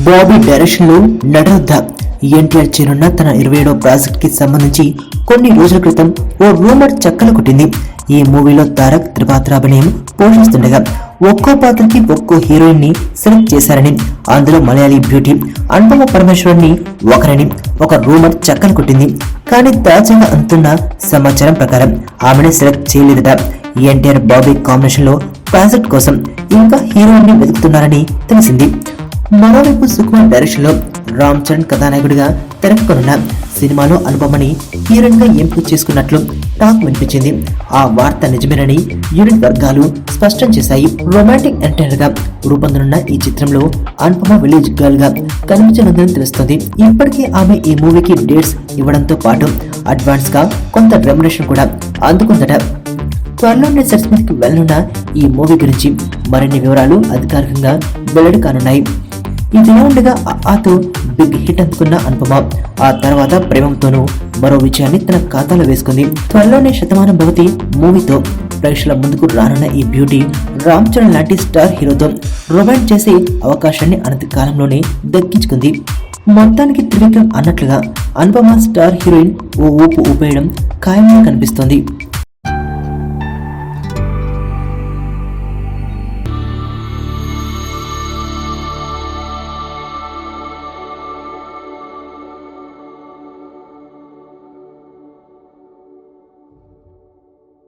Bobby direction లో నటరుద్ధ ఎన్టీఆర్ చేరున్న తన 27వ project కి సంబంధించి కొన్ని రోజుల క్రితం ఓ రూమర్ చక్కలు కొట్టింది. ఈ మూవీలో తారక్ త్రిపాత్రాభినయం పోషిస్తుండగా ఒక్కో పాత్రకి ఒక్కో హీరోయిన్ ని సెలెక్ట్ చేశారని, అందులో మలయాళీ బ్యూటీ అనుపమ పరమేశ్వరన్ ని ఒకరని ఒక రూమర్ చక్కలు కొట్టింది. కానీ తాజాగా అందుతున్న సమాచారం ప్రకారం ఆమెను సెలెక్ట్ చేయలేదట. ఎన్టీఆర్ బాబీ కాంబినేషన్ లో ప్రాజెక్ట్ కోసం ఇంకా హీరోయిన్ ని వెతుకుతున్నారని తెలిసింది. మరోవైపు సుకుమార్ డైరెక్షన్ లో రామ్ చరణ్ కథానాయకుడిగా తెరకెక్కనున్న సినిమాలో అనుపమని హీరోయిన్ గా ఎంపిక చేసుకున్నట్లు టాక్ వినిపించింది. ఆ వార్త నిజమేనని యూనిట్ వర్గాలు స్పష్టం చేశాయి. రొమాంటిక్ ఎంటర్టైనర్ గా రూపొందనున్న ఈ చిత్రంలో అనుపమ విలేజ్ గర్ల్ గా కనిపించనుందని తెలుస్తుంది. ఇప్పటికే ఆమె ఈ మూవీకి డేట్స్ ఇవ్వడంతో పాటు అడ్వాన్స్ గా కొంత రెమ్యునరేషన్ కూడా అందుకుందట. త్వరలోనే సెట్స్ మీదకి వెళ్లనున్న ఈ మూవీ గురించి మరిన్ని వివరాలు అధికారికంగా వెల్లడి కానున్నాయి. ఇదిలా ఉండగా ఆతో బిగ్ హిట్ అందుకున్న అనుపమ ఆ తర్వాత ప్రేమంతోనూ మరో విజయాన్ని తన ఖాతాలో వేసుకుంది. త్వరలోనే శతమానం భవతి మూవీతో ప్రేక్షకుల ముందుకు రానున్న ఈ బ్యూటీ రామ్ చరణ్ లాంటి స్టార్ హీరోతో రొమాన్స్ చేసే అవకాశాన్ని అనతి కాలంలోనే దక్కించుకుంది. మొత్తానికి త్రివిక్రమ్ అన్నట్లుగా అనుపమ స్టార్ హీరోయిన్ ఓ ఊపు ఊపేయడం ఖాయంగా కనిపిస్తోంది.